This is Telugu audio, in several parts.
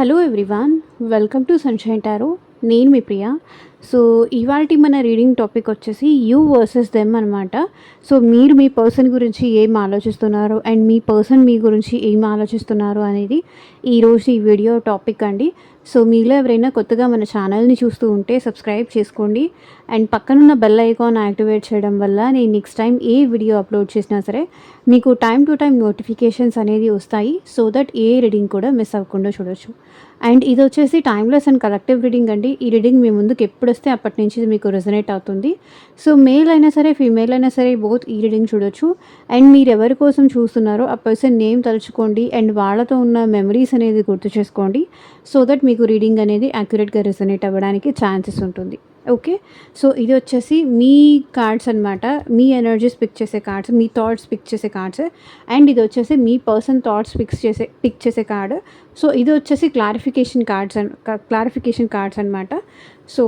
Hello everyone, welcome to sunshine tarot. నేను మీ ప్రియ. సో ఇవాల్టి మన రీడింగ్ టాపిక్ వచ్చేసి యూ వర్సెస్ దెమ్ అనమాట. సో మీరు మీ పర్సన్ గురించి ఏం ఆలోచిస్తున్నారు అండ్ మీ పర్సన్ మీ గురించి ఏం ఆలోచిస్తున్నారు అనేది ఈరోజు ఈ వీడియో టాపిక్ అండి. సో మీలో ఎవరైనా కొత్తగా మన ఛానల్ని చూస్తూ ఉంటే సబ్స్క్రైబ్ చేసుకోండి అండ్ పక్కనున్న బెల్ ఐకాన్ యాక్టివేట్ చేయడం వల్ల నేను నెక్స్ట్ టైం ఏ వీడియో అప్లోడ్ చేసినా సరే మీకు టైం టు టైం నోటిఫికేషన్స్ అనేది వస్తాయి. సో దట్ ఏ రీడింగ్ కూడా మిస్ అవ్వకుండా చూడొచ్చు. అండ్ ఇది వచ్చేసి టైమ్లెస్ అండ్ కలెక్టివ్ రీడింగ్ అండి. ఈ రీడింగ్ మీ ముందుకు ఎప్పుడు వస్తే అప్పటి నుంచి ఇది మీకు రెజనేట్ అవుతుంది. సో మేల్ అయినా సరే ఫీమేల్ అయినా సరే బోత్ ఈ రీడింగ్ చూడొచ్చు. అండ్ మీరు ఎవరి కోసం చూస్తున్నారో ఆ పర్సన్ నేమ్ తలుచుకోండి అండ్ వాళ్ళతో ఉన్న మెమరీస్ అనేది గుర్తు చేసుకోండి. సో దట్ మీకు రీడింగ్ అనేది యాక్యురేట్గా రెజనేట్ అవ్వడానికి ఛాన్సెస్ ఉంటుంది. ఓకే, సో ఇది వచ్చేసి మీ కార్డ్స్ అనమాట. మీ ఎనర్జీస్ పిక్ చేసే కార్డ్స్, మీ థాట్స్ పిక్ చేసే కార్డ్స్. అండ్ ఇది వచ్చేసి మీ పర్సన్ థాట్స్ పిక్ చేసే కార్డ్. సో ఇది వచ్చేసి క్లారిఫికేషన్ కార్డ్స్ అనమాట. సో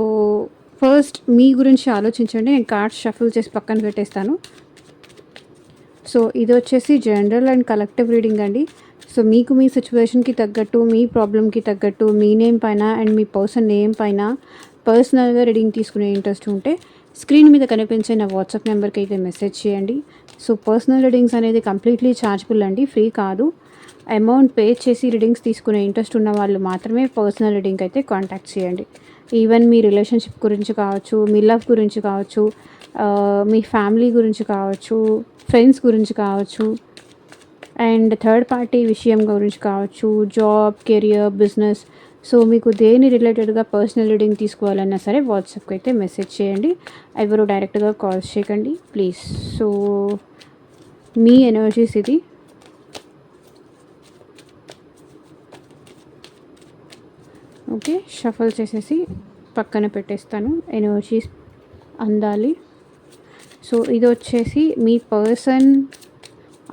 ఫస్ట్ మీ గురించి ఆలోచించండి. నేను కార్డ్స్ షఫుల్ చేసి పక్కన పెట్టేస్తాను. సో ఇది వచ్చేసి జనరల్ అండ్ కలెక్టివ్ రీడింగ్ అండి. సో మీకు మీ సిచ్యువేషన్కి తగ్గట్టు, మీ ప్రాబ్లమ్కి తగ్గట్టు, మీ నేమ్ పైన అండ్ మీ పర్సన్ నేమ్ పైన పర్సనల్గా రీడింగ్ తీసుకునే ఇంట్రెస్ట్ ఉంటే స్క్రీన్ మీద కనిపించే నా వాట్సాప్ నెంబర్కి అయితే మెసేజ్ చేయండి. సో పర్సనల్ రీడింగ్స్ అనేది కంప్లీట్లీ ఛార్జబుల్ అండి, ఫ్రీ కాదు. అమౌంట్ పే చేసి రీడింగ్స్ తీసుకునే ఇంట్రెస్ట్ ఉన్న వాళ్ళు మాత్రమే పర్సనల్ రీడింగ్ అయితే కాంటాక్ట్ చేయండి. ఈవెన్ మీ రిలేషన్షిప్ గురించి కావచ్చు, మీ లవ్ గురించి కావచ్చు, మీ ఫ్యామిలీ గురించి కావచ్చు, ఫ్రెండ్స్ గురించి కావచ్చు, అండ్ థర్డ్ పార్టీ విషయం గురించి కావచ్చు, జాబ్, కెరియర్, బిజినెస్. సో మీకు దేని రిలేటెడ్గా పర్సనల్ రీడింగ్ తీసుకోవాలన్నా సరే వాట్సాప్కి అయితే మెసేజ్ చేయండి. ఎవరు డైరెక్ట్గా కాల్స్ చేయకండి ప్లీజ్. సో మీ ఎనర్జీస్ ఇది. ఓకే, షఫల్ చేసేసి పక్కన పెట్టేస్తాను. ఎనర్జీస్ అందాలి. సో ఇది వచ్చేసి మీ పర్సన్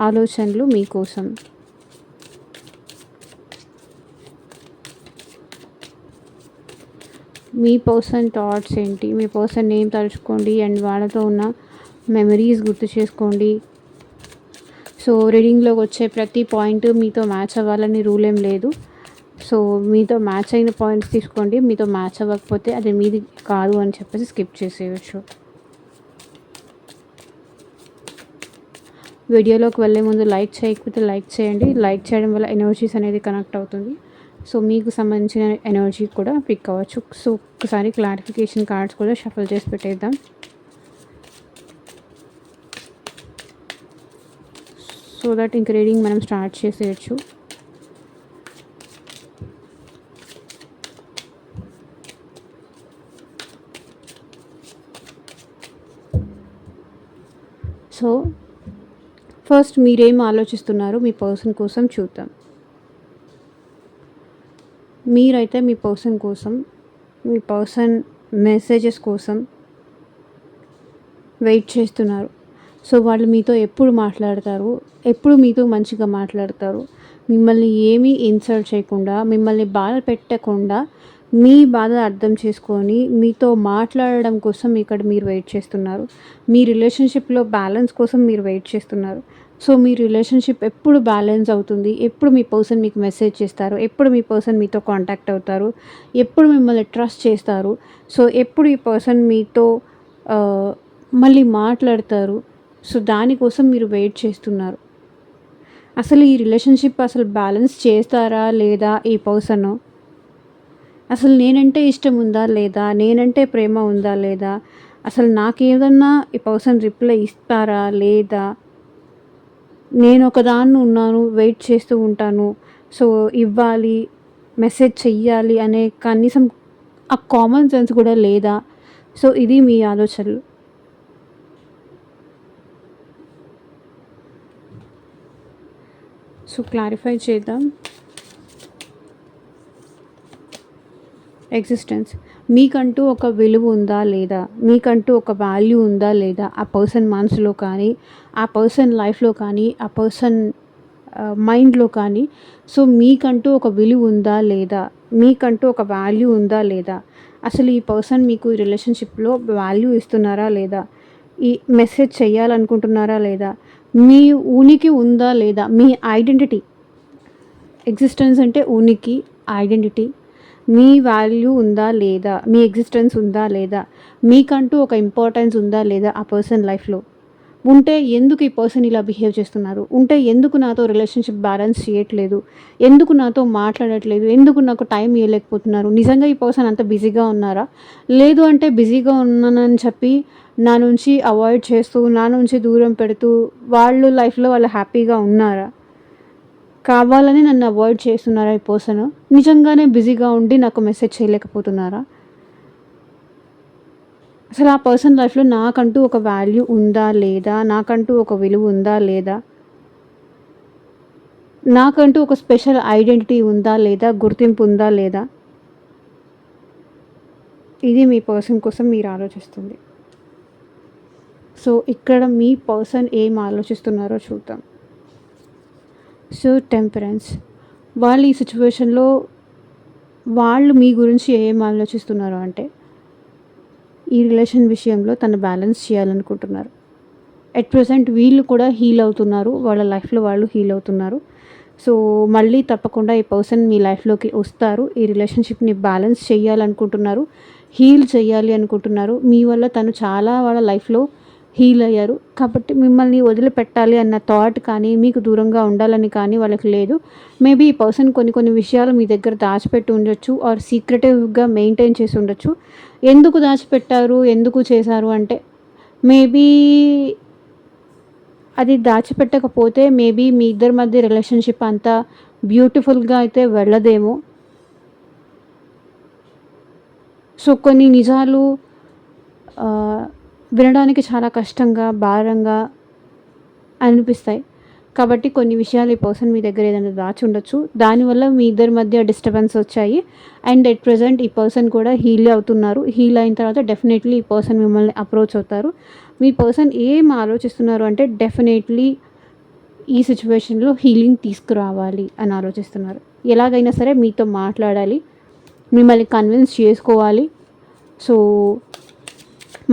ఆలోచనలు మీకోసం. మీ పర్సన్ థాట్స్ ఏంటి, మీ పర్సన్ నేమ్ తలుచుకోండి అండ్ వాళ్ళతో ఉన్న మెమరీస్ గుర్తు చేసుకోండి. సో రీడింగ్లోకి వచ్చే ప్రతి పాయింట్ మీతో మ్యాచ్ అవ్వాలని రూల్ ఏం లేదు. సో మీతో మ్యాచ్ అయిన పాయింట్స్ తీసుకోండి. మీతో మ్యాచ్ అవ్వకపోతే అది మీది కాదు అని చెప్పేసి స్కిప్ చేసేయచ్చు. వీడియోలోకి వెళ్ళే ముందు లైక్ చేయకపోతే లైక్ చేయండి. లైక్ చేయడం వల్ల ఎనర్జీస్ అనేది కనెక్ట్ అవుతుంది. సో మీకు సంబంధించిన ఎనర్జీ కూడా పిక్ అవ్వచ్చు. సో ఒకసారి క్లారిఫికేషన్ కార్డ్స్ కూడా షఫల్ చేసి పెట్టేద్దాం. సో దట్ ఇంక రీడింగ్ మనం స్టార్ట్ చేసేయచ్చు. సో ఫస్ట్ మీరేం ఆలోచిస్తున్నారు మీ పర్సన్ కోసం చూద్దాం. మీరైతే మీ పర్సన్ కోసం, మీ పర్సన్ మెసేజెస్ కోసం వెయిట్ చేస్తున్నారు. సో వాళ్ళు మీతో ఎప్పుడు మాట్లాడతారు, ఎప్పుడు మీతో మంచిగా మాట్లాడతారు, మిమ్మల్ని ఏమీ ఇన్సల్ట్ చేయకుండా, మిమ్మల్ని బాధ పెట్టకుండా, మీ బాధ అర్థం చేసుకొని మీతో మాట్లాడడం కోసం ఇక్కడ మీరు వెయిట్ చేస్తున్నారు. మీ రిలేషన్షిప్లో బ్యాలెన్స్ కోసం మీరు వెయిట్ చేస్తున్నారు. సో మీ రిలేషన్షిప్ ఎప్పుడు బ్యాలెన్స్ అవుతుంది, ఎప్పుడు మీ పర్సన్ మీకు మెసేజ్ చేస్తారు, ఎప్పుడు మీ పర్సన్ మీతో కాంటాక్ట్ అవుతారు, ఎప్పుడు మిమ్మల్ని ట్రస్ట్ చేస్తారు, సో ఎప్పుడు ఈ పర్సన్ మీతో మళ్ళీ మాట్లాడతారు. సో దానికోసం మీరు వెయిట్ చేస్తున్నారు. అసలు ఈ రిలేషన్షిప్ అసలు బ్యాలెన్స్ చేస్తారా లేదా ఈ పర్సన్, అసలు నేనంటే ఇష్టం ఉందా లేదా, నేనంటే ప్రేమ ఉందా లేదా, అసలు నాకేదన్నా ఈ పర్సన్ రిప్లై ఇస్తారా లేదా, నేను ఒకదాన్ని ఉన్నాను, వెయిట్ చేస్తూ ఉంటాను, సో ఇవ్వాలి, మెసేజ్ చెయ్యాలి అనే కనీసం ఆ కామన్ సెన్స్ కూడా లేదా. సో ఇది మీ ఆలోచనలు. సో క్లారిఫై చేద్దాం. ఎగ్జిస్టెన్స్, మీకంటూ ఒక విలువ ఉందా లేదా, మీకంటూ ఒక వాల్యూ ఉందా లేదా, ఆ పర్సన్ మనసులో కానీ, ఆ పర్సన్ లైఫ్లో కానీ, ఆ పర్సన్ మైండ్లో కానీ. సో మీకంటూ ఒక విలువ ఉందా లేదా, మీకంటూ ఒక వాల్యూ ఉందా లేదా, అసలు ఈ పర్సన్ మీకు ఈ రిలేషన్షిప్లో వాల్యూ ఇస్తున్నారా లేదా, ఈ మెసేజ్ చేయాలనుకుంటున్నారా లేదా, మీ ఉనికి ఉందా లేదా, మీ ఐడెంటిటీ. ఎగ్జిస్టెన్స్ అంటే ఉనికి, ఐడెంటిటీ, మీ వాల్యూ ఉందా లేదా, మీ ఎగ్జిస్టెన్స్ ఉందా లేదా, మీకంటూ ఒక ఇంపార్టెన్స్ ఉందా లేదా ఆ పర్సన్ లైఫ్లో. ఉంటే ఎందుకు ఈ పర్సన్ ఇలా బిహేవ్ చేస్తున్నారు, ఉంటే ఎందుకు నాతో రిలేషన్షిప్ బ్యాలెన్స్ చేయట్లేదు, ఎందుకు నాతో మాట్లాడట్లేదు, ఎందుకు నాకు టైం ఇవ్వలేకపోతున్నారు, నిజంగా ఈ పర్సన్ అంత బిజీగా ఉన్నారా, లేదు అంటే బిజీగా ఉన్నానని చెప్పి నా నుంచి అవాయిడ్ చేస్తూ, నా నుంచి దూరం పెడుతూ వాళ్ళు లైఫ్లో వాళ్ళు హ్యాపీగా ఉన్నారా, కావాలని నన్ను అవాయిడ్ చేస్తున్నారా ఈ పర్సన్, నిజంగానే బిజీగా ఉండి నాకు మెసేజ్ చేయలేకపోతున్నారా. అసలు ఆ పర్సన్ లైఫ్లో నాకంటూ ఒక వాల్యూ ఉందా లేదా, నాకంటూ ఒక విలువ ఉందా లేదా, నాకంటూ ఒక స్పెషల్ ఐడెంటిటీ ఉందా లేదా, గుర్తింపు ఉందా లేదా. ఇది మీ పర్సన్ కోసం మీరు ఆలోచిస్తుంది. సో ఇక్కడ మీ పర్సన్ ఏం ఆలోచిస్తున్నారో చూద్దాం. సో టెంపరెన్స్, వాళ్ళు ఈ సిచ్యువేషన్లో వాళ్ళు మీ గురించి ఏం ఆలోచిస్తున్నారు అంటే, ఈ రిలేషన్ విషయంలో తను బ్యాలెన్స్ చేయాలనుకుంటున్నారు. ఎట్ ప్రెజెంట్ వీళ్ళు కూడా హీల్ అవుతున్నారు, వాళ్ళ లైఫ్లో వాళ్ళు హీల్ అవుతున్నారు. సో మళ్ళీ తప్పకుండా ఈ పర్సన్ మీ లైఫ్లోకి వస్తారు, ఈ రిలేషన్షిప్ని బ్యాలెన్స్ చేయాలనుకుంటున్నారు, హీల్ చేయాలి అనుకుంటున్నారు. మీ వల్ల తను చాలా వాళ్ళ లైఫ్లో హీల్ అయ్యారు కాబట్టి మిమ్మల్ని వదిలిపెట్టాలి అన్న థాట్ కానీ, మీకు దూరంగా ఉండాలని కానీ వాళ్ళకి లేదు. మేబీ ఈ పర్సన్ కొన్ని విషయాలు మీ దగ్గర దాచిపెట్టి ఉండొచ్చు, ఆర్ సీక్రెటివ్గా మెయింటైన్ చేసి ఉండొచ్చు. ఎందుకు దాచిపెట్టారు, ఎందుకు చేశారు అంటే, మేబీ అది దాచిపెట్టకపోతే మేబీ మీ ఇద్దరి మధ్య రిలేషన్షిప్ అంతా బ్యూటిఫుల్గా అయితే వెళ్ళదేమో. సో కొన్ని నిజాలు వినడానికి చాలా కష్టంగా, భారంగా అనిపిస్తాయి. కాబట్టి కొన్ని విషయాలు ఈ పర్సన్ మీ దగ్గర ఏదైనా దాచి ఉండొచ్చు, దానివల్ల మీ ఇద్దరి మధ్య డిస్టర్బెన్స్ వచ్చాయి. అండ్ ఎట్ ప్రెజెంట్ ఈ పర్సన్ కూడా హీల్ అవుతున్నారు. హీల్ అయిన తర్వాత డెఫినెట్లీ ఈ పర్సన్ మిమ్మల్ని అప్రోచ్ అవుతారు. మీ పర్సన్ ఏం ఆలోచిస్తున్నారు అంటే, డెఫినెట్లీ ఈ సిచ్యువేషన్లో హీలింగ్ తీసుకురావాలి అని ఆలోచిస్తున్నారు. ఎలాగైనా సరే మీతో మాట్లాడాలి, మిమ్మల్ని కన్విన్స్ చేసుకోవాలి. సో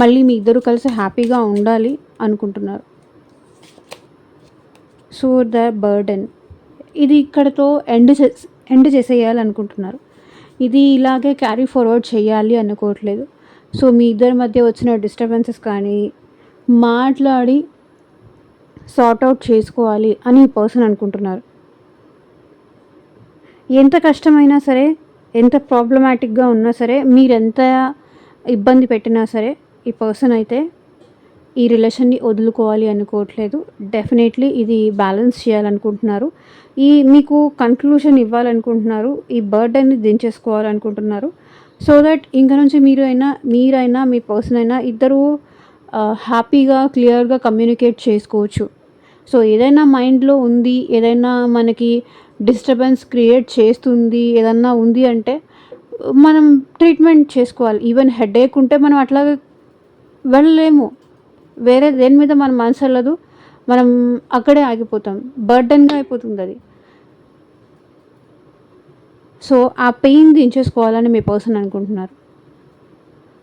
మళ్ళీ మీ ఇద్దరు కలిసి హ్యాపీగా ఉండాలి అనుకుంటున్నారు. సో ద బర్డెన్, ఇది ఇక్కడతో ఎండ్ చేసేయాలనుకుంటున్నారు. ఇది ఇలాగే క్యారీ ఫార్వర్డ్ చేయాలి అనుకోవట్లేదు. సో మీ ఇద్దరి మధ్య వచ్చిన డిస్టర్బెన్సెస్ కానీ మాట్లాడి సార్ట్ అవుట్ చేసుకోవాలి అని ఈ పర్సన్ అనుకుంటున్నారు. ఎంత కష్టమైనా సరే, ఎంత ప్రాబ్లమాటిక్గా ఉన్నా సరే, మీరెంత ఇబ్బంది పెట్టినా సరే, ఈ పర్సన్ అయితే ఈ రిలేషన్ని వదులుకోవాలి అనుకోవట్లేదు. డెఫినెట్లీ ఇది బ్యాలెన్స్ చేయాలనుకుంటున్నారు. మీకు కన్క్లూషన్ ఇవ్వాలనుకుంటున్నారు, ఈ బర్డెన్ని దించేసుకోవాలనుకుంటున్నారు. సో దట్ ఇంక నుంచి మీరైనా మీ పర్సన్ అయినా ఇద్దరు హ్యాపీగా, క్లియర్గా కమ్యూనికేట్ చేసుకోవచ్చు. సో ఏదైనా మైండ్లో ఉంది, ఏదైనా మనకి డిస్టర్బెన్స్ క్రియేట్ చేస్తుంది, ఏదన్నా ఉంది అంటే మనం ట్రీట్మెంట్ చేసుకోవాలి. ఈవెన్ హెడేక్ ఉంటే మనం అట్లాగే వెళ్ళలేము, వేరే దేని మీద మన మనసు వెళ్ళదు, మనం అక్కడే ఆగిపోతాం, బర్డెన్గా అయిపోతుంది అది. సో ఆ పెయిన్ దించేసుకోవాలని మీ పర్సన్ అనుకుంటున్నారు.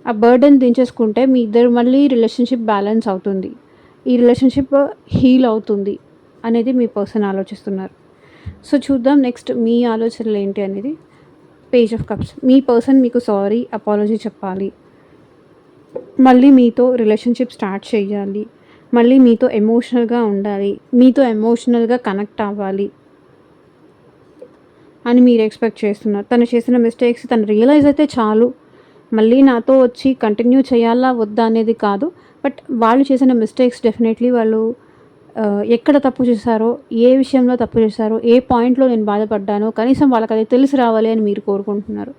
ఆ బర్డెన్ దించేసుకుంటే మీ ఇద్దరు మళ్ళీ రిలేషన్షిప్ బ్యాలెన్స్ అవుతుంది, ఈ రిలేషన్షిప్ హీల్ అవుతుంది అనేది మీ పర్సన్ ఆలోచిస్తున్నారు. సో చూద్దాం నెక్స్ట్ మీ ఆలోచనలు ఏంటి అనేది. Page of cups, me person మీకు సారీ, అపాలజీ చెప్పాలి, మళ్ళీ మీతో రిలేషన్షిప్ స్టార్ట్ చేయాలి, మళ్ళీ మీతో ఎమోషనల్గా ఉండాలి, మీతో ఎమోషనల్గా కనెక్ట్ అవ్వాలి అని మీరు ఎక్స్పెక్ట్ చేస్తున్నారు. తను చేసిన మిస్టేక్స్ తను రియలైజ్ అయితే చాలు, మళ్ళీ నాతో వచ్చి కంటిన్యూ చేయాలా వద్దా అనేది కాదు. బట్ వాళ్ళు చేసిన మిస్టేక్స్ డెఫినెట్లీ వాళ్ళు ఎక్కడ తప్పు చేశారో, ఏ విషయంలో తప్పు చేశారో, ఏ పాయింట్లో నేను బాధపడ్డానో కనీసం వాళ్ళకి అది తెలిసి రావాలి అని మీరు కోరుకుంటున్నారు.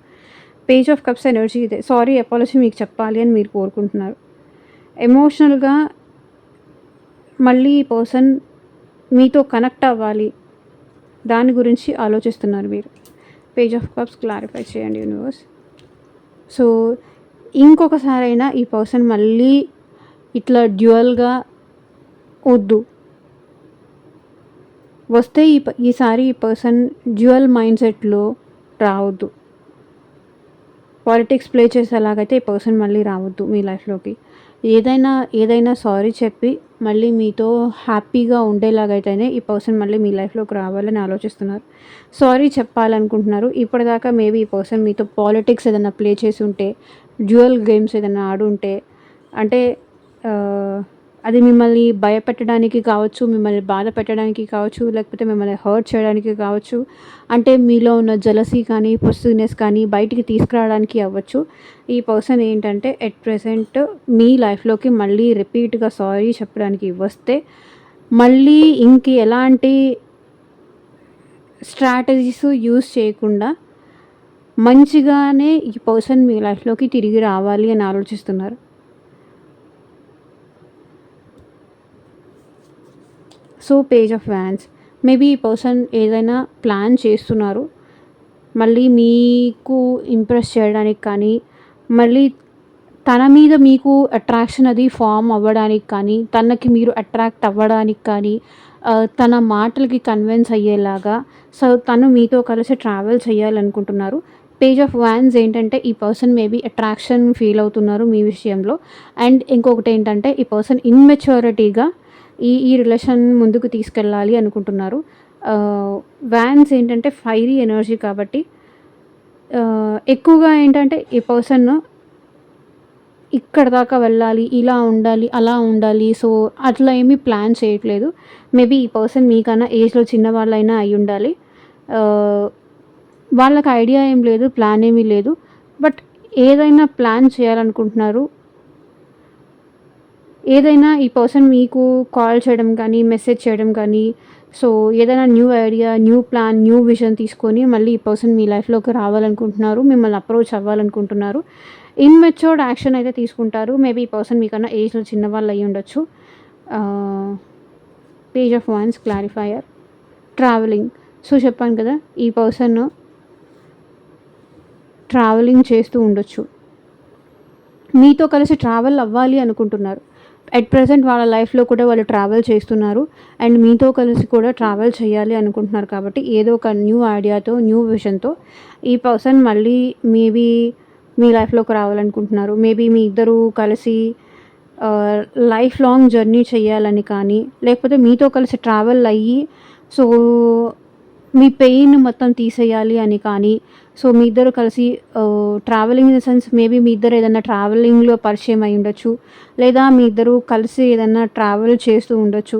పేజ్ ఆఫ్ కప్స్ ఎనర్జీ ఇదే, సారీ అపాలజీ మీకు చెప్పాలి అని మీరు కోరుకుంటున్నారు. ఎమోషనల్గా మళ్ళీ ఈ పర్సన్ మీతో కనెక్ట్ అవ్వాలి, దాని గురించి ఆలోచిస్తున్నారు మీరు. పేజ్ ఆఫ్ కప్స్ క్లారిఫై చేయండి యూనివర్స్. సో ఇంకొకసారైనా ఈ పర్సన్ మళ్ళీ ఇట్లా డ్యూయల్గా వద్దు, వస్తే ఈసారి ఈ పర్సన్ డ్యూయల్ మైండ్ సెట్లో రావద్దు, పాలిటిక్స్ ప్లే చేసేలాగైతే ఈ పర్సన్ మళ్ళీ రావద్దు మీ లైఫ్లోకి. ఏదైనా ఏదైనా సారీ చెప్పి మళ్ళీ మీతో హ్యాపీగా ఉండేలాగైతేనే ఈ పర్సన్ మళ్ళీ మీ లైఫ్‌లోకి రావాలని ఆలోచిస్తున్నారు. సారీ చెప్పాలనుకుంటున్నారు. ఇప్పటిదాకా మేబీ ఈ పర్సన్ మీతో పాలిటిక్స్ ఏదైనా ప్లే చేసుంటే, డ్యూయల్ గేమ్స్ ఏదైనా ఆడుంటే అంటే ఆహ్, అది మిమ్మల్ని భయపెట్టడానికి కావచ్చు, మిమ్మల్ని బాధ పెట్టడానికి కావచ్చు, లేకపోతే మిమ్మల్ని హర్ట్ చేయడానికి కావచ్చు. అంటే మీలో ఉన్న జెలసీ కానీ, పొసెసివ్‌నెస్ కానీ బయటికి తీసుకురావడానికి అవ్వచ్చు. ఈ పర్సన్ ఏంటంటే ఎట్ ప్రెజెంట్ మీ లైఫ్‌లోకి మళ్ళీ రిపీట్‌గా సారీ చెప్పడానికి వస్తే, మళ్ళీ ఇంక ఎలాంటి స్ట్రాటజీస్ యూజ్ చేయకుండా మంచిగానే ఈ పర్సన్ మీ లైఫ్‌లోకి తిరిగి రావాలి అని ఆలోచిస్తున్నారు. So, page of wands. Maybe ఈ పర్సన్ ఏదైనా ప్లాన్ చేస్తున్నారు. మళ్ళీ మీకు ఇంప్రెస్ చేయడానికి కానీ, మళ్ళీ తన మీద మీకు అట్రాక్షన్ అది ఫార్మ్ అవ్వడానికి కానీ, తనకి మీరు అట్రాక్ట్ అవ్వడానికి కానీ, తన మాటలకి కన్విన్స్ అయ్యేలాగా సో, తను మీతో కలిసి ట్రావెల్ చేయాలనుకుంటున్నారు. పేజ్ ఆఫ్ వ్యాన్స్ ఏంటంటే ఈ పర్సన్ మేబీ అట్రాక్షన్ ఫీల్ అవుతున్నారు మీ విషయంలో. అండ్ ఇంకొకటేంటంటే ఈ పర్సన్ ఇమ్మెచ్యూరిటీగా ఈ రిలేషన్ ముందుకు తీసుకెళ్ళాలి అనుకుంటున్నారు. వ్యాన్స్ ఏంటంటే ఫైరీ ఎనర్జీ కాబట్టి ఎక్కువగా ఏంటంటే ఈ పర్సన్ ఇక్కడ దాకా వెళ్ళాలి, ఇలా ఉండాలి, అలా ఉండాలి. సో, అట్లా ఏమీ ప్లాన్ చేయట్లేదు. మేబీ ఈ పర్సన్ మీకన్నా ఏజ్‌లో చిన్నవాళ్ళైనా అయ్యుండాలి. ఆహ్, వాళ్ళకి ఐడియా ఏం లేదు, ప్లాన్ ఏమీ లేదు. బట్ ఏదైనా ప్లాన్ చేయాలనుకుంటున్నారు. ఏదైనా ఈ పర్సన్ మీకు కాల్ చేయడం కానీ, మెసేజ్ చేయడం కానీ, సో, ఏదైనా new idea, new plan, new vision తీసుకొని మళ్ళీ ఈ పర్సన్ మీ లైఫ్‌లోకి రావాలనుకుంటున్నారు. మిమ్మల్ని అప్రోచ్ అవ్వాలనుకుంటున్నారు. ఇమ్మెచ్యూర్డ్ యాక్షన్ అయితే తీసుకుంటారు. మేబీ ఈ పర్సన్ మీకన్నా ఏజ్‌లో చిన్నవాళ్ళు అయ్యుండొచ్చు. ఆహ్, page of wands clarifier. Travelling. So, చెప్పాను కదా! ఈ పర్సన్ ట్రావెలింగ్ చేస్తూ ఉండొచ్చు. మీతో కలిసి ట్రావెల్ అవ్వాలి అనుకుంటున్నారు. ఎట్ ప్రెజెంట్ వాళ్ళ లైఫ్‌లో కూడా వాళ్ళు ట్రావెల్ చేస్తున్నారు. అండ్ మీతో కలిసి కూడా ట్రావెల్ చేయాలి అనుకుంటున్నారు కాబట్టి ఏదో ఒక న్యూ ఐడియాతో, న్యూ విజన్‌తో ఈ పర్సన్ మళ్ళీ మేబీ మీ లైఫ్‌లోకి రావాలనుకుంటున్నారు. మేబీ మీ ఇద్దరూ కలిసి లైఫ్ లాంగ్ జర్నీ చేయాలని కానీ, లేకపోతే మీతో కలిసి ట్రావెల్ అయ్యి సో, మీ పెయిన్ మొత్తం తీసేయాలి అని కానీ, సో, మీ ఇద్దరు కలిసి travelling in the sense maybe మీ ఇద్దరు ఏదైనా ట్రావెలింగ్‌లో పరిచయం అయ్యి ఉండొచ్చు. లేదా మీ ఇద్దరు కలిసి ఏదన్నా ట్రావెల్ చేస్తూ ఉండొచ్చు.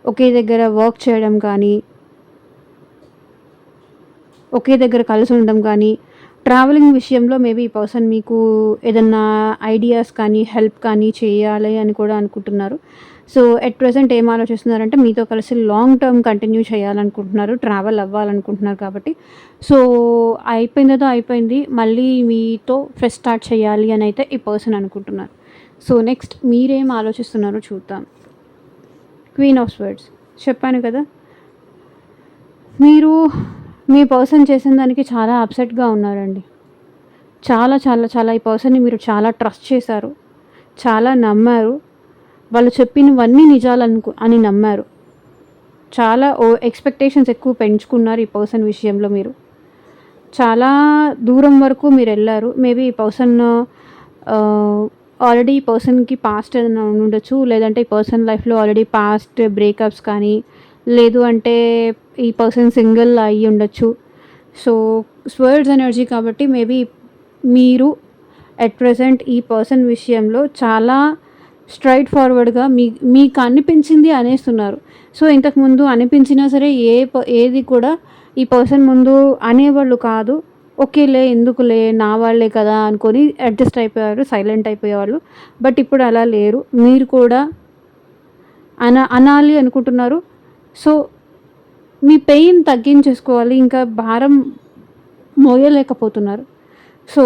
ఒకే దగ్గర వర్క్ చేయడం కానీ, ఒకే దగ్గర కలిసి ఉండడం కానీ, ట్రావెలింగ్ విషయంలో మేబీ ఈ పర్సన్ మీకు ఏదన్నా ఐడియాస్ కానీ, హెల్ప్ కానీ చేయాలి అని కూడా అనుకుంటున్నారు. సో, ఎట్ ప్రెజెంట్ ఏం ఆలోచిస్తున్నారంటే మీతో కలిసి లాంగ్ టర్మ్ కంటిన్యూ చేయాలనుకుంటున్నారు. ట్రావెల్ అవ్వాలనుకుంటున్నారు కాబట్టి. సో, అయిపోయిందేదో అయిపోయింది. మళ్ళీ మీతో ఫ్రెష్ స్టార్ట్ చేయాలి అని అయితే ఈ పర్సన్ అనుకుంటున్నారు. సో, నెక్స్ట్ మీరేం ఆలోచిస్తున్నారో చూద్దాం. Queen of swords. చెప్పాను కదా! మీరు మీ పర్సన్ చేసిన దానికి చాలా అప్సెట్‌గా ఉన్నారండి. చాలా చాలా చాలా ఈ పర్సన్‌ని మీరు చాలా ట్రస్ట్ చేశారు. చాలా నమ్మారు. వాళ్ళు చెప్పినవన్నీ అని నమ్మారు. చాలా ఎక్స్‌పెక్టేషన్స్ ఎక్కువ పెంచుకున్నారు ఈ పర్సన్ విషయంలో మీరు. చాలా దూరం వరకు మీరెళ్లారు. మేబీ ఈ పర్సన్ ఆల్రెడీ ఈ పర్సన్‌కి పాస్ట్ ఏదైనా ఉండుండొచ్చు. లేదంటే ఈ పర్సన్ లైఫ్‌లో ఆల్రెడీ పాస్ట్ బ్రేకప్స్ కానీ, లేదు అంటే ఈ పర్సన్ సింగిల్ అయ్యి ఉండొచ్చు. సో, స్వర్డ్స్ ఎనర్జీ కాబట్టి మేబీ మీరు ఎట్ ప్రెజెంట్ ఈ పర్సన్ విషయంలో చాలా స్ట్రెయిట్ ఫార్వర్డ్‌గా మీకు అనిపించింది అనేస్తున్నారు. సో, ఇంతకుముందు అనిపించినా సరే ఏది కూడా ఈ పర్సన్ ముందు అనేవాళ్ళు కాదు. ఓకేలే, ఎందుకులే, నా వాళ్ళే కదా అనుకొని అడ్జస్ట్ అయిపోయారు. సైలెంట్ అయిపోయేవాళ్ళు. బట్ ఇప్పుడు అలా లేరు. మీరు కూడా అనాలి అనుకుంటున్నారు. సో, మీ పెయిన్ తగ్గించేసుకోవాలి. ఇంకా భారం మోయలేకపోతున్నారు. సో,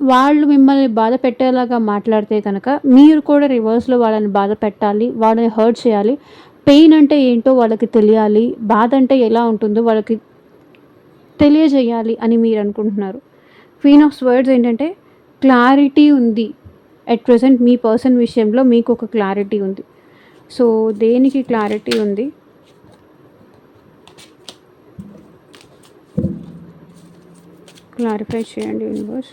వాళ్ళు మిమ్మల్ని బాధ పెట్టేలాగా మాట్లాడితే కనుక మీరు కూడా రివర్స్‌లో వాళ్ళని బాధ పెట్టాలి. వాళ్ళని హర్ట్ చేయాలి. పెయిన్ అంటే ఏంటో వాళ్ళకి తెలియాలి. బాధ అంటే ఎలా ఉంటుందో వాళ్ళకి తెలియజేయాలి అని మీరు అనుకుంటున్నారు. క్వీన్ ఆఫ్ స్వర్డ్స్ ఏంటంటే క్లారిటీ ఉంది. ఎట్ ప్రెజెంట్ మీ పర్సన్ విషయంలో మీకు ఒక క్లారిటీ ఉంది. సో, దేనికి క్లారిటీ ఉంది? క్లారిఫై చేయండి యూనివర్స్.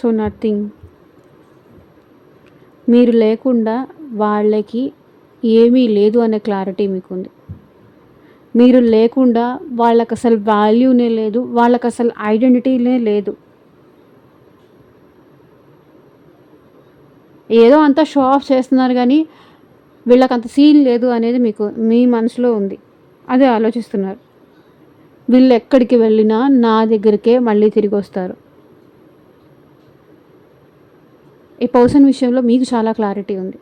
So nothing. మీరు లేకుండా వాళ్ళకి ఏమీ లేదు అనే క్లారిటీ మీకుంది. మీరు లేకుండా వాళ్ళకసలు వాల్యూనే లేదు. వాళ్ళకసలు ఐడెంటిటీనే లేదు. ఏదో అంతా షో ఆఫ్ చేస్తున్నారు గానీ, వీళ్ళకంత సీన్ లేదు అనేది మీకు మీ మనసులో ఉంది. అదే ఆలోచిస్తున్నారు. వీళ్ళెక్కడికి వెళ్ళినా నా దగ్గరికే మళ్ళీ తిరిగొస్తారు. ఈ పర్సన్ విషయంలో మీకు చాలా క్లారిటీ ఉంది.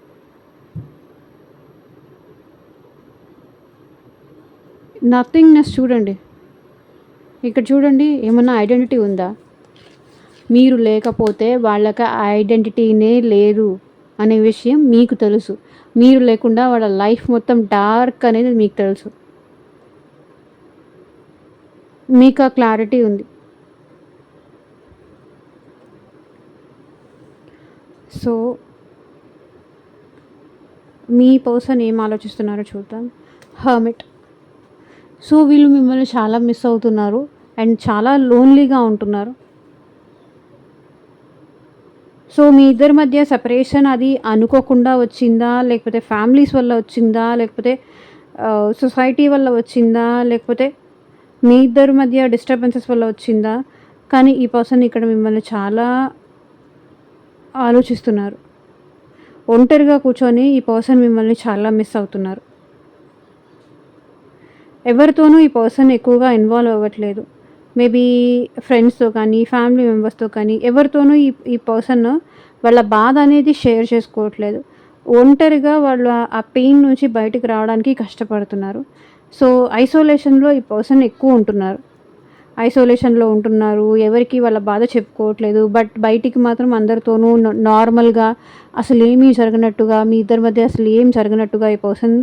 నథింగ్‌నెస్ చూడండి. ఇక్కడ చూడండి, ఏమన్నా ఐడెంటిటీ ఉందా? మీరు లేకపోతే వాళ్ళకి ఐడెంటిటీనే లేదు అనే విషయం మీకు తెలుసు. మీరు లేకుండా వాళ్ళ లైఫ్ మొత్తం డార్క్ అనేది మీకు తెలుసు. మీకు ఆ క్లారిటీ ఉంది. సో మీ పర్సన్ ఏం ఆలోచిస్తున్నారో చూద్దాం. హర్మిట్. సో వీళ్ళు మిమ్మల్ని చాలా మిస్ అవుతున్నారు అండ్ చాలా లోన్లీగా ఉంటున్నారు. సో మీ ఇద్దరి మధ్య సెపరేషన్ అది అనుకోకుండా వచ్చిందా, లేకపోతే ఫ్యామిలీస్ వల్ల వచ్చిందా, లేకపోతే సొసైటీ వల్ల వచ్చిందా, లేకపోతే మీ ఇద్దరి మధ్య డిస్టర్బెన్సెస్ వల్ల వచ్చిందా? కానీ ఈ పర్సన్ ఇక్కడ మిమ్మల్ని చాలా ఆలోచిస్తున్నారు. ఒంటరిగా కూర్చొని ఈ పర్సన్ మిమ్మల్ని చాలా మిస్ అవుతున్నారు. ఎవరితోనూ ఈ పర్సన్ ఎక్కువగా ఇన్వాల్వ్ అవ్వట్లేదు. మేబీ ఫ్రెండ్స్తో కానీ, ఫ్యామిలీ మెంబర్స్తో కానీ ఎవరితోనూ ఈ ఈ పర్సన్ వాళ్ళ బాధ అనేది షేర్ చేసుకోవట్లేదు. ఒంటరిగా వాళ్ళు ఆ పెయిన్ నుంచి బయటికి రావడానికి కష్టపడుతున్నారు. సో ఐసోలేషన్లో ఈ పర్సన్ ఎక్కువ ఉంటున్నారు. ఐసోలేషన్లో ఉంటున్నారు. ఎవరికి వాళ్ళ బాధ చెప్పుకోవట్లేదు. బట్ బయటికి మాత్రం అందరితోనూ నార్మల్గా అసలు ఏమీ జరగనట్టుగా, మీ ఇద్దరి మధ్య అసలు ఏం జరగనట్టుగా ఈ పర్సన్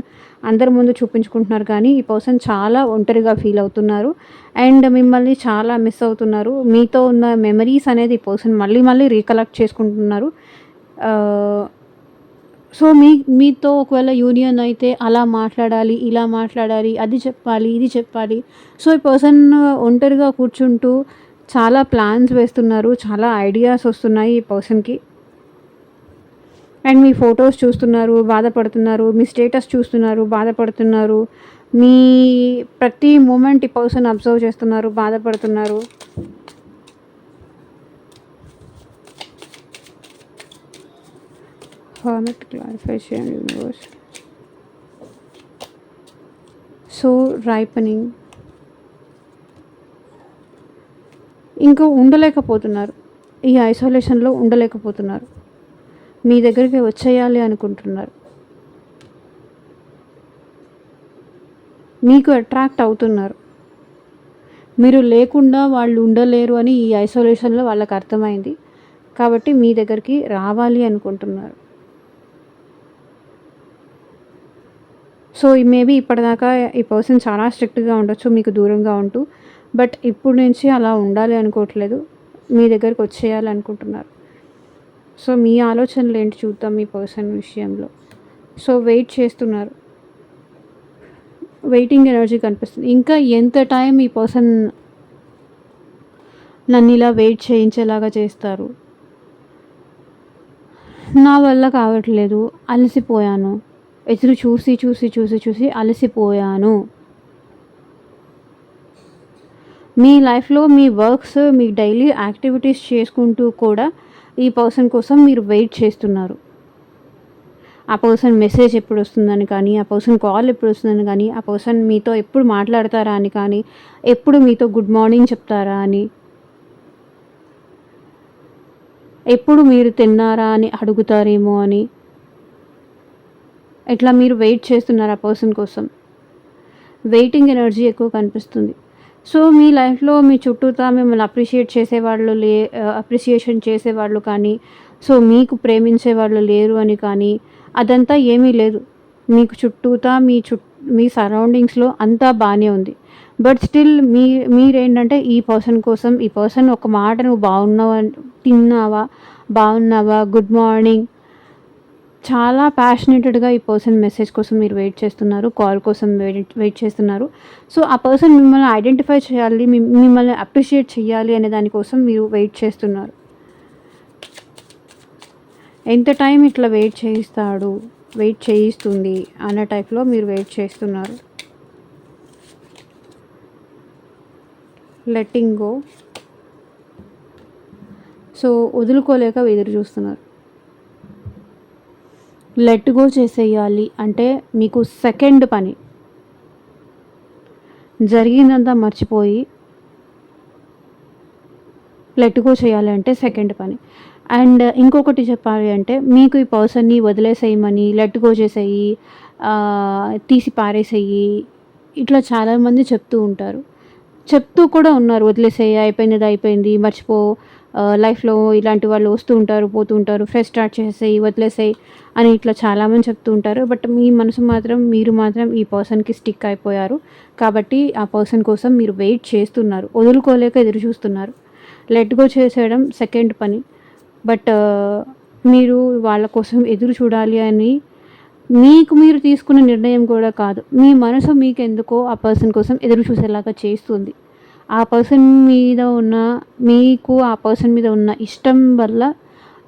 అందరి ముందు చూపించుకుంటున్నారు. కానీ ఈ పర్సన్ చాలా ఒంటరిగా ఫీల్ అవుతున్నారు అండ్ మిమ్మల్ని చాలా మిస్ అవుతున్నారు. మీతో ఉన్న మెమరీస్ అనేది ఈ పర్సన్ మళ్ళీ మళ్ళీ రీకలెక్ట్ చేసుకుంటున్నారు. సో మీతో ఒకవేళ యూనియన్ అయితే అలా మాట్లాడాలి, ఇలా మాట్లాడాలి, అది చెప్పాలి, ఇది చెప్పాలి. సో ఈ పర్సన్ ఒంటరిగా కూర్చుంటూ చాలా ప్లాన్స్ వేస్తున్నారు. చాలా ఐడియాస్ వస్తున్నాయి ఈ పర్సన్కి. అండ్ మీ ఫొటోస్ చూస్తున్నారు, బాధపడుతున్నారు. మీ స్టేటస్ చూస్తున్నారు, బాధపడుతున్నారు. మీ ప్రతి మూమెంట్ ఈ పర్సన్ అబ్జర్వ్ చేస్తున్నారు, బాధపడుతున్నారు. హర్మిట్ క్లారిఫై చేయండి యూనివర్స్. So ripening. ఇంకా ఉండలేకపోతున్నారు. ఈ ఐసోలేషన్లో ఉండలేకపోతున్నారు. మీ దగ్గరికి వచ్చేయాలి అనుకుంటున్నారు. మీకు అట్రాక్ట్ అవుతున్నారు. మీరు లేకుండా వాళ్ళు ఉండలేరు అని ఈ ఐసోలేషన్లో వాళ్ళకి అర్థమైంది. కాబట్టి మీ దగ్గరికి రావాలి అనుకుంటున్నారు. సో మేబీ ఇప్పటిదాకా ఈ పర్సన్ చాలా స్ట్రిక్ట్గా ఉండొచ్చు మీకు దూరంగా ఉంటూ. బట్ ఇప్పుడు నుంచి అలా ఉండాలి అనుకోవట్లేదు. మీ దగ్గరికి వచ్చేయాలి అనుకుంటున్నారు. సో మీ ఆలోచనలు ఏంటి చూద్దాం మీ పర్సన్ విషయంలో. సో వెయిట్ చేస్తున్నారు. వెయిటింగ్ ఎనర్జీ కనిపిస్తుంది. ఇంకా ఎంత టైం ఈ పర్సన్ నన్ను ఇలా వెయిట్ చేయించేలాగా చేస్తారు? నా వల్ల కావట్లేదు, అలసిపోయాను, ఎదురు చూసి చూసి చూసి చూసి అలసిపోయాను. మీ లైఫ్లో మీ వర్క్స్, మీ డైలీ యాక్టివిటీస్ చేసుకుంటూ కూడా ఈ పర్సన్ కోసం మీరు వెయిట్ చేస్తున్నారు. ఆ పర్సన్ మెసేజ్ ఎప్పుడు వస్తుందని కానీ, ఆ పర్సన్ కాల్ ఎప్పుడు వస్తుందని కానీ, ఆ పర్సన్ మీతో ఎప్పుడు మాట్లాడతారా అని కానీ, ఎప్పుడు మీతో గుడ్ మార్నింగ్ చెప్తారా అని, ఎప్పుడు మీరు తిన్నారా అని అడుగుతారేమో అని, ఇట్లా మీరు వెయిట్ చేస్తున్నారు ఆ పర్సన్ కోసం. వెయిటింగ్ ఎనర్జీ ఎక్కువ కనిపిస్తుంది. సో మీ లైఫ్లో మీ చుట్టూతా మిమ్మల్ని అప్రిషియేషన్ చేసేవాళ్ళు కానీ, సో మీకు ప్రేమించే వాళ్ళు లేరు అని కానీ, అదంతా ఏమీ లేదు. మీకు చుట్టూతా మీ సరౌండింగ్స్లో అంతా బాగానే ఉంది. బట్ స్టిల్ మీరేంటంటే ఈ పర్సన్ కోసం, ఈ పర్సన్ ఒక మాట నువ్వు తిన్నావా, బాగున్నావా, గుడ్ మార్నింగ్, చాలా ప్యాషనేటెడ్గా ఈ పర్సన్ మెసేజ్ కోసం మీరు వెయిట్ చేస్తున్నారు, కాల్ కోసం వెయిట్ చేస్తున్నారు. సో ఆ పర్సన్ మిమ్మల్ని ఐడెంటిఫై చేయాలి, మిమ్మల్ని అప్రిషియేట్ చేయాలి అనే దానికోసం మీరు వెయిట్ చేస్తున్నారు. ఎంత టైం ఇట్లా వెయిట్ చేయిస్తాడు, వెయిట్ చేయిస్తుంది అన్న టైప్లో మీరు వెయిట్ చేస్తున్నారు. Letting go. సో వదులుకోలేక ఎదురు చూస్తున్నారు. లెట్ గో చేసేయాలి అంటే మీకు సెకండ్ పని, జరిగిందంతా మర్చిపోయి లెట్ గో చేయాలి అంటే సెకండ్ పని. అండ్ ఇంకొకటి చెప్పాలి అంటే మీకు ఈ పర్సన్ని వదిలేసేయమని, లెట్ గో చేసేయి, తీసి పారేసేయి, ఇట్లా చాలామంది చెప్తూ ఉంటారు, చెప్తూ కూడా ఉన్నారు. వదిలేసేయి, అయిపోయినది అయిపోయింది, మర్చిపో, లైఫ్లో ఇలాంటి వాళ్ళు వస్తూ ఉంటారు, పోతూ ఉంటారు, ఫ్రెష్ స్టార్ట్ చేసేయి, వదిలేసేయి అని ఇట్లా చాలామంది చెప్తూ ఉంటారు. బట్ మీ మనసు మాత్రం, మీరు మాత్రం ఈ పర్సన్కి స్టిక్ అయిపోయారు. కాబట్టి ఆ పర్సన్ కోసం మీరు వెయిట్ చేస్తున్నారు, వదులుకోలేక ఎదురు చూస్తున్నారు. లెట్ గో చేసేయడం సెకండ్ పని. బట్ మీరు వాళ్ళ కోసం ఎదురు చూడాలి అని మీకు మీరు తీసుకున్న నిర్ణయం కూడా కాదు. మీ మనసు మీకు ఎందుకో ఆ పర్సన్ కోసం ఎదురు చూసేలాగా చేస్తుంది. ఆ పర్సన్ మీద ఉన్న, మీకు ఆ పర్సన్ మీద ఉన్న ఇష్టం వల్ల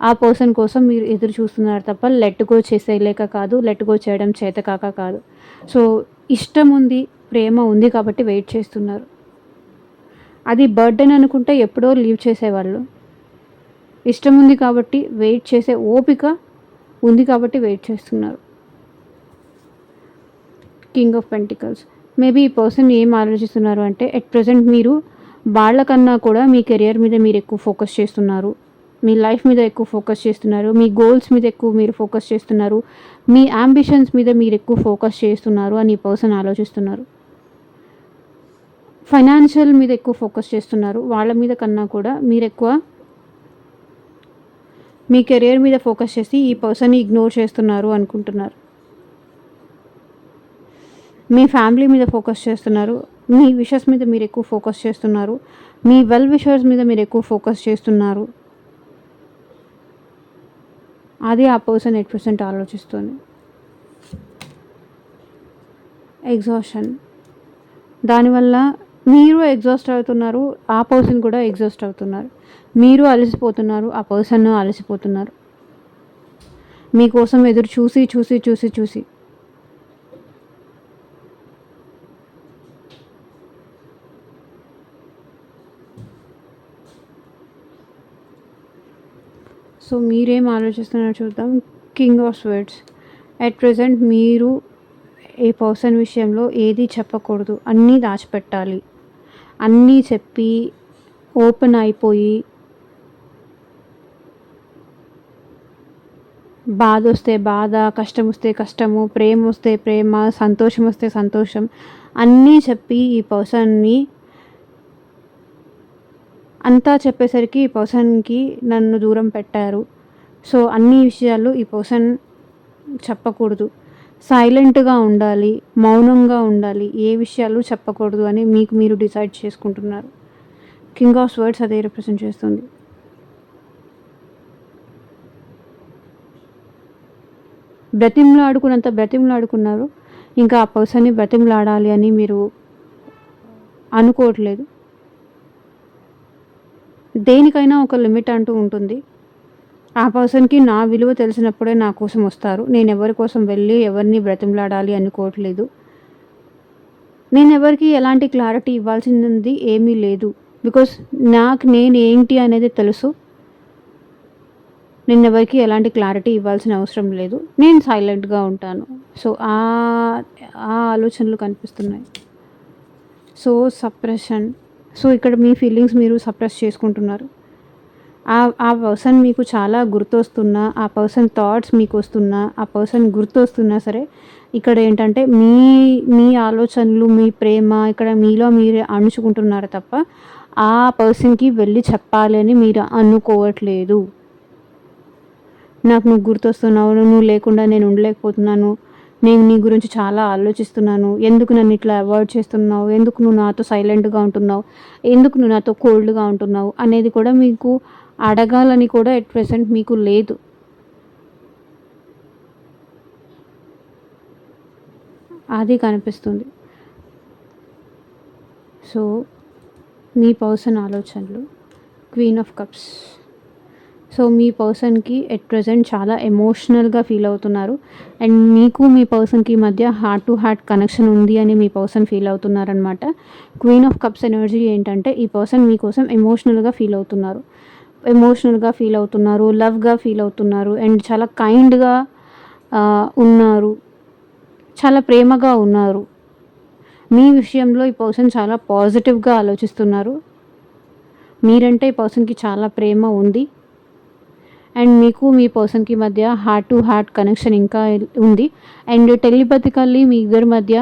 ఆ పర్సన్ కోసం మీరు ఎదురు చూస్తున్నారు తప్ప లెట్ గో చేసేయలేక కాదు, లెట్ గో చేయడం చేత కాక కాదు. సో ఇష్టం ఉంది, ప్రేమ ఉంది కాబట్టి వెయిట్ చేస్తున్నారు. అది బర్డెన్ అనుకుంటే ఎప్పుడో లీవ్ చేసేవాళ్ళు. ఇష్టం ఉంది కాబట్టి, వెయిట్ చేసే ఓపిక ఉంది కాబట్టి వెయిట్ చేస్తున్నారు. King of pentacles. మేబీ ఈ పర్సన్ ఏం ఆలోచిస్తున్నారు అంటే, ఎట్ ప్రజెంట్ మీరు వాళ్ళకన్నా కూడా మీ కెరియర్ మీద మీరు ఎక్కువ ఫోకస్ చేస్తున్నారు, మీ లైఫ్ మీద ఎక్కువ ఫోకస్ చేస్తున్నారు, మీ గోల్స్ మీద ఎక్కువ మీరు ఫోకస్ చేస్తున్నారు, మీ అంబిషన్స్ మీద మీరు ఎక్కువ ఫోకస్ చేస్తున్నారు అని ఈ పర్సన్ ఆలోచిస్తున్నారు. ఫైనాన్షియల్ మీద ఎక్కువ ఫోకస్ చేస్తున్నారు. వాళ్ళ మీద కన్నా కూడా మీరు ఎక్కువ మీ కెరియర్ మీద ఫోకస్ చేసి ఈ పర్సన్ని ఇగ్నోర్ చేస్తున్నారు అనుకుంటున్నారు. మీ ఫ్యామిలీ మీద ఫోకస్ చేస్తున్నారు, మీ విషెస్ మీద మీరు ఎక్కువ ఫోకస్ చేస్తున్నారు, మీ వెల్ విషర్స్ మీద మీరు ఎక్కువ ఫోకస్ చేస్తున్నారు. అది ఆ పర్సన్ 8% ఆలోచిస్తుంది. ఎగ్జాషన్. దానివల్ల మీరు ఎగ్జాస్ట్ అవుతున్నారు, ఆ పర్సన్ కూడా ఎగ్జాస్ట్ అవుతున్నారు. మీరు అలసిపోతున్నారు, ఆ పర్సన్ అలసిపోతున్నారు. మీకోసం ఎదురు చూసి చూసి చూసి చూసి సో మీరేం ఆలోచిస్తున్నారో చూద్దాం. King of swords. At present మీరు ఈ పర్సన్ విషయంలో ఏది చెప్పకూడదు, అన్నీ దాచిపెట్టాలి. అన్నీ చెప్పి ఓపెన్ అయిపోయి, బాధ వస్తే బాధ, కష్టం వస్తే కష్టము, ప్రేమ వస్తే ప్రేమ, సంతోషం వస్తే సంతోషం అన్నీ చెప్పి ఈ పర్సన్ని అంతా చెప్పేసరికి ఈ పర్సన్కి నన్ను దూరం పెట్టారు. సో అన్ని విషయాలు ఈ పర్సన్ చెప్పకూడదు, సైలెంట్గా ఉండాలి, మౌనంగా ఉండాలి, ఏ విషయాలు చెప్పకూడదు అని మీకు మీరు డిసైడ్ చేసుకుంటున్నారు. కింగ్ ఆఫ్ స్వర్డ్స్ అదే రిప్రజెంట్ చేస్తుంది. బ్రతిమలాడుకున్నారు, ఇంకా ఆ పర్సన్ని బ్రతిమలాడాలి అని మీరు అనుకోవట్లేదు. దేనికైనా ఒక లిమిట్ అంటూ ఉంటుంది. ఆ పర్సన్కి నా విలువ తెలిసినప్పుడే నా కోసం వస్తారు. నేను ఎవరి కోసం వెళ్ళి ఎవరిని బ్రతిమలాడాలి అనుకోవట్లేదు. నేను ఎవరికి ఎలాంటి క్లారిటీ ఇవ్వాల్సింది ఏమీ లేదు. బికాస్ నాకు నేను ఏంటి అనేది తెలుసు. నేను ఎవరికి ఎలాంటి క్లారిటీ ఇవ్వాల్సిన అవసరం లేదు. నేను సైలెంట్గా ఉంటాను. సో ఆ ఆలోచనలు కనిపిస్తున్నాయి. So suppression. సో ఇక్కడ మీ ఫీలింగ్స్ మీరు సప్రెస్ చేసుకుంటున్నారు. ఆ పర్సన్ మీకు చాలా గుర్తొస్తున్నా, ఆ పర్సన్ థాట్స్ మీకు వస్తున్నా, ఆ పర్సన్ గుర్తొస్తున్నా సరే ఇక్కడ ఏంటంటే మీ ఆలోచనలు, మీ ప్రేమ ఇక్కడ మీలో మీరే అణుచుకుంటున్నారు తప్ప ఆ పర్సన్కి వెళ్ళి చెప్పాలి అని మీరు అనుకోవట్లేదు. నాకు నువ్వు గుర్తొస్తున్నావు, నువ్వు లేకుండా నేను ఉండలేకపోతున్నాను, నేను నీ గురించి చాలా ఆలోచిస్తున్నాను, ఎందుకు నన్ను ఇట్లా అవాయిడ్ చేస్తున్నావు, ఎందుకు నువ్వు నాతో సైలెంట్గా ఉంటున్నావు, ఎందుకు నువ్వు నాతో కోల్డ్గా ఉంటున్నావు అనేది కూడా మీకు అడగాలని కూడా ఎట్ ప్రెసెంట్ మీకు లేదు. అది కనిపిస్తుంది. సో మీ పర్సన్ ఆలోచనలు. Queen of cups. సో మీ పర్సన్కి ఎట్ ప్రెజెంట్ చాలా ఎమోషనల్గా ఫీల్ అవుతున్నారు అండ్ మీకు మీ పర్సన్కి మధ్య హార్ట్ టు హార్ట్ కనెక్షన్ ఉంది అని మీ పర్సన్ ఫీల్ అవుతున్నారనమాట. క్వీన్ ఆఫ్ కప్స్ ఎనర్జీ ఏంటంటే ఈ పర్సన్ మీకోసం ఎమోషనల్గా ఫీల్ అవుతున్నారు, లవ్గా ఫీల్ అవుతున్నారు అండ్ చాలా కైండ్గా ఉన్నారు, చాలా ప్రేమగా ఉన్నారు. మీ విషయంలో ఈ పర్సన్ చాలా పాజిటివ్గా ఆలోచిస్తున్నారు. మీరంటే ఈ పర్సన్కి చాలా ప్రేమ ఉంది అండ్ మీకు మీ పర్సన్కి మధ్య హార్ట్ టు హార్ట్ కనెక్షన్ ఇంకా ఉంది అండ్ టెలిపతికల్లీ మీ ఇద్దరి మధ్య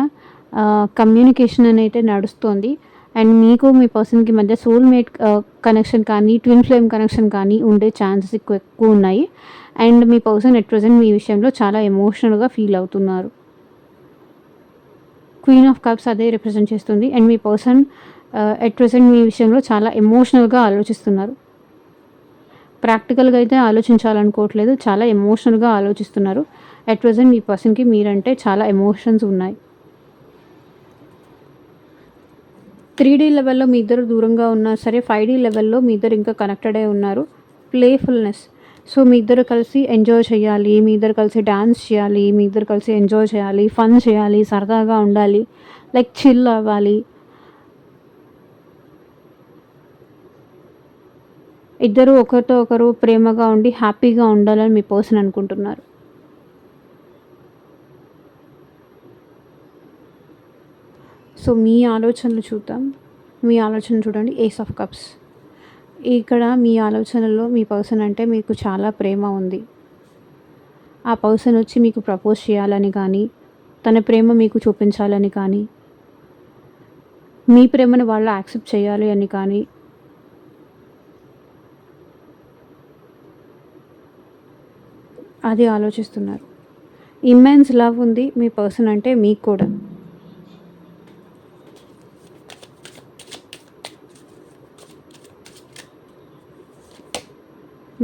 కమ్యూనికేషన్ అనేది నడుస్తుంది అండ్ మీకు మీ పర్సన్కి మధ్య సోల్మేట్ కనెక్షన్ కానీ ట్విన్ ఫ్లేమ్ కనెక్షన్ కానీ ఉండే ఛాన్సెస్ ఎక్కువ ఉన్నాయి అండ్ మీ పర్సన్ ఎట్ ప్రజెంట్ మీ విషయంలో చాలా ఎమోషనల్గా ఫీల్ అవుతున్నారు. క్వీన్ ఆఫ్ కప్స్ అదే రిప్రజెంట్ చేస్తుంది అండ్ మీ పర్సన్ ఎట్ ప్రజెంట్ మీ విషయంలో చాలా ఎమోషనల్గా ఆలోచిస్తున్నారు. ప్రాక్టికల్గా అయితే ఆలోచించాలనుకోవట్లేదు, చాలా ఎమోషనల్గా ఆలోచిస్తున్నారు. అట్ ప్రజెంట్ మీ పర్సన్కి మీరంటే చాలా ఎమోషన్స్ ఉన్నాయి. 3D లెవెల్లో మీ ఇద్దరు దూరంగా ఉన్నా సరే 5D లెవెల్లో మీ ఇద్దరు ఇంకా కనెక్టెడే ఉన్నారు. ప్లేఫుల్నెస్, సో మీ ఇద్దరు కలిసి ఎంజాయ్ చేయాలి, మీ ఇద్దరు కలిసి డ్యాన్స్ చేయాలి, మీ ఇద్దరు కలిసి ఎంజాయ్ చేయాలి, ఫన్ చేయాలి, సరదాగా ఉండాలి, లైక్ చిల్ అవ్వాలి. ఇద్దరు ఒకరితో ఒకరు ప్రేమగా ఉండి హ్యాపీగా ఉండాలని మీ పర్సన్ అనుకుంటున్నారు. సో మీ ఆలోచనలు చూద్దాం. మీ ఆలోచనలు చూడండి. Ace of cups. ఇక్కడ మీ ఆలోచనలో మీ పర్సన్ అంటే మీకు చాలా ప్రేమ ఉంది. ఆ పర్సన్ వచ్చి మీకు ప్రపోజ్ చేయాలని కానీ, తన ప్రేమ మీకు చూపించాలని కానీ, మీ ప్రేమను వాళ్ళు యాక్సెప్ట్ చేయాలి అని కానీ, అది ఆలోచిస్తున్నారు. ఇమ్మెన్స్ లవ్ ఉంది మీ పర్సన్ అంటే మీకు కూడా.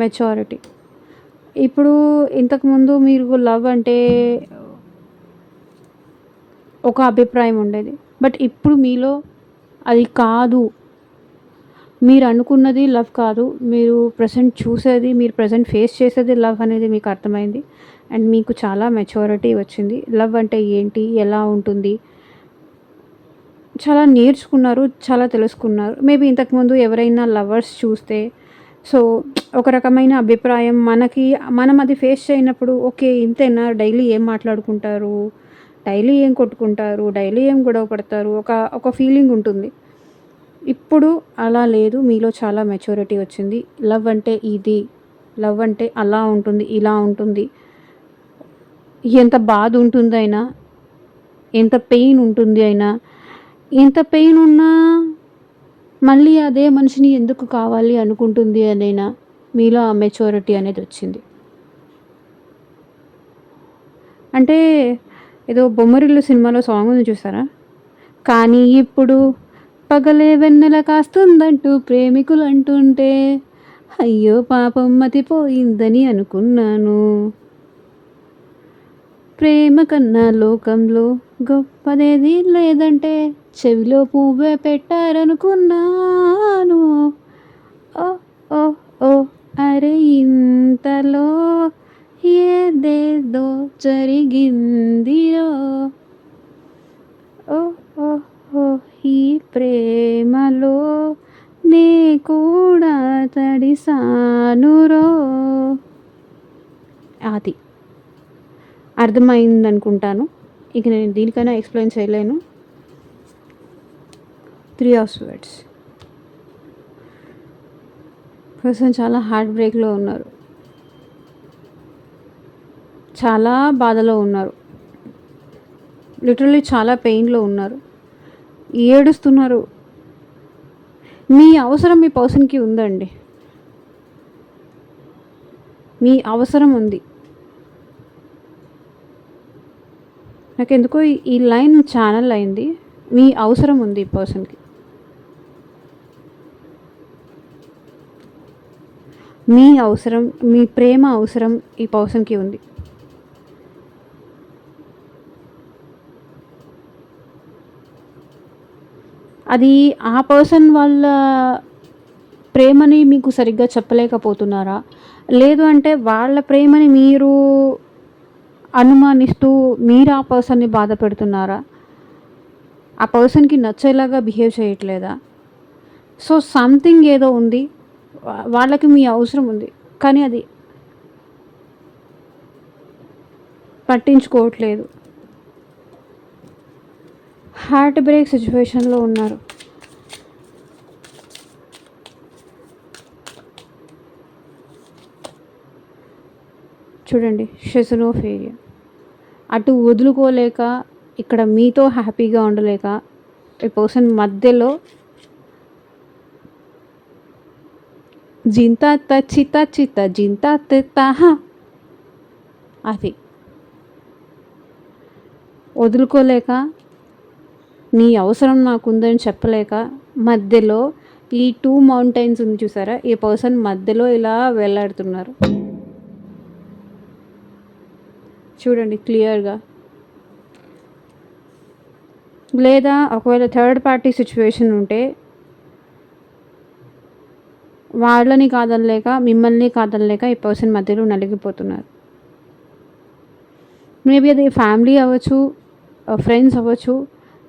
మెచ్యూరిటీ. ఇప్పుడు ఇంతకుముందు మీరు లవ్ అంటే ఒక అభిప్రాయం ఉండేది, బట్ ఇప్పుడు మీలో అది కాదు, మీరు అనుకున్నది లవ్ కాదు, మీరు ప్రజెంట్ చూసేది, మీరు ప్రజెంట్ ఫేస్ చేసేది లవ్ అనేది మీకు అర్థమైంది అండ్ మీకు చాలా మెచ్యూరిటీ వచ్చింది. లవ్ అంటే ఏంటి, ఎలా ఉంటుంది, చాలా నేర్చుకున్నారు, చాలా తెలుసుకున్నారు. మేబీ ఇంతకుముందు ఎవరైనా లవర్స్ చూస్తే సో ఒక రకమైన అభిప్రాయం మనం అది ఫేస్ చేయనప్పుడు ఓకే ఇంతేనా, డైలీ ఏం మాట్లాడుకుంటారు, డైలీ ఏం కొట్టుకుంటారు, డైలీ ఏం గొడవ పడతారు, ఒక ఫీలింగ్ ఉంటుంది. ఇప్పుడు అలా లేదు, మీలో చాలా మెచ్యూరిటీ వచ్చింది. లవ్ అంటే ఇది, లవ్ అంటే అలా ఉంటుంది, ఇలా ఉంటుంది, ఎంత బాధ ఉంటుంది అయినా, ఎంత పెయిన్ ఉంటుంది అయినా, ఎంత పెయిన్ ఉన్నా మళ్ళీ అదే మనిషిని ఎందుకు కావాలి అనుకుంటుంది అనైనా మీలో ఆ మెచ్యూరిటీ అనేది వచ్చింది. అంటే ఏదో బొమ్మరిల్లు సినిమాలో సాంగ్ ఉంది చూసారా, కానీ ఇప్పుడు పగలే వెన్నెల కాస్తుందంటూ ప్రేమికులు అంటుంటే అయ్యో పాపం మతిపోయిందని అనుకున్నాను, ప్రేమ కన్నా లోకంలో గొప్పదేది లేదంటే చెవిలో పువ్వే పెట్టారనుకున్నాను. ఓ ఓ ఓ అరే ఇంతలో ఏదేదో జరిగిందిరో, ఓ ఓ ఓ ఈ ప్రేమలో నే కూడా తడిసానురో. అది అర్థమైంది అనుకుంటాను. ఇక నేను దీనికైనా ఎక్స్ప్లెయిన్ చేయలేను. 3 ఆఫ్ స్వర్డ్స్. పర్సన్ చాలా హార్ట్ బ్రేక్లో ఉన్నారు, చాలా బాధలో ఉన్నారు, లిటరల్లీ చాలా పెయిన్లో ఉన్నారు, ఏడుస్తున్నారు. మీ అవసరం మీ పర్సన్కి ఉందండి, మీ అవసరం ఉంది. నాకు ఎందుకో ఈ లైన్ ఛానల్ అయింది. మీ అవసరం ఉంది ఈ పర్సన్కి, మీ అవసరం, మీ ప్రేమ అవసరం ఈ పర్సన్కి ఉంది. అది ఆ పర్సన్ వాళ్ళ ప్రేమని మీకు సరిగ్గా చెప్పలేకపోతున్నారా? లేదు అంటే వాళ్ళ ప్రేమని మీరు అనుమానిస్తూ మీరు ఆ పర్సన్‌ని బాధ పెడుతున్నారా? ఆ పర్సన్‌కి నచ్చేలాగా బిహేవ్ చేయట్లేదా? సో, సంథింగ్ ఏదో ఉంది. వాళ్ళకి మీ అవసరం ఉంది. కానీ అది పట్టించుకోవట్లేదు. హార్ట్ బ్రేక్ సిట్యుయేషన్‌లో ఉన్నారు. చూడండి షెసన్ ఆఫ్ ఏరియా. అటు వదులుకోలేక, ఇక్కడ మీతో హ్యాపీగా ఉండలేక, ఈ పర్సన్ మధ్యలో జింతా చిత చిత జింతా తెత్తాహ అది వదులుకోలేక, నీ అవసరం నాకుందని చెప్పలేక, మధ్యలో ఈ 2 మౌంటైన్స్ ఉంది చూసారా? ఈ పర్సన్ మధ్యలో ఇలా వేలాడుతున్నారు. చూడండి క్లియర్‌గా. లేదా ఒకవేళ థర్డ్ పార్టీ సిట్యుయేషన్ ఉంటే వాళ్ళని కాదనలేక, మిమ్మల్ని కాదనలేక ఈ పర్సన్ మధ్యలో నలిగిపోతున్నారు. మేబీ అది ఫ్యామిలీ అవ్వచ్చు, ఫ్రెండ్స్ అవ్వచ్చు,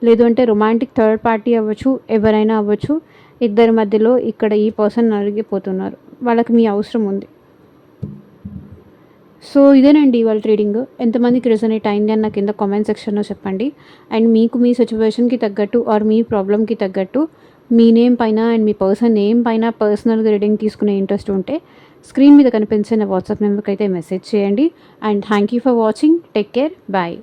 లేదు అంటే రొమాంటిక్ థర్డ్ పార్టీ అవ్వచ్చు, ఎవరైనా అవ్వచ్చు. ఇద్దరి మధ్యలో ఇక్కడ ఈ పర్సన్ నలిగిపోతున్నారు. వాళ్ళకి మీ అవసరం ఉంది. సో ఇదేనండి ఇవాళ రీడింగ్. ఎంతమందికి రెసొనేట్ అయింది అని నాకు కింద కామెంట్ సెక్షన్లో చెప్పండి. అండ్ మీకు మీ సిచ్యువేషన్కి తగ్గట్టు ఆర్ మీ ప్రాబ్లమ్కి తగ్గట్టు మీ నేమ్ పైన అండ్ మీ పర్సన్ నేమ్ పైన పర్సనల్గా రీడింగ్ తీసుకునే ఇంట్రెస్ట్ ఉంటే స్క్రీన్ మీద కనిపించిన వాట్సాప్ నెంబర్కి అయితే మెసేజ్ చేయండి. And thank you for watching. Take care. Bye.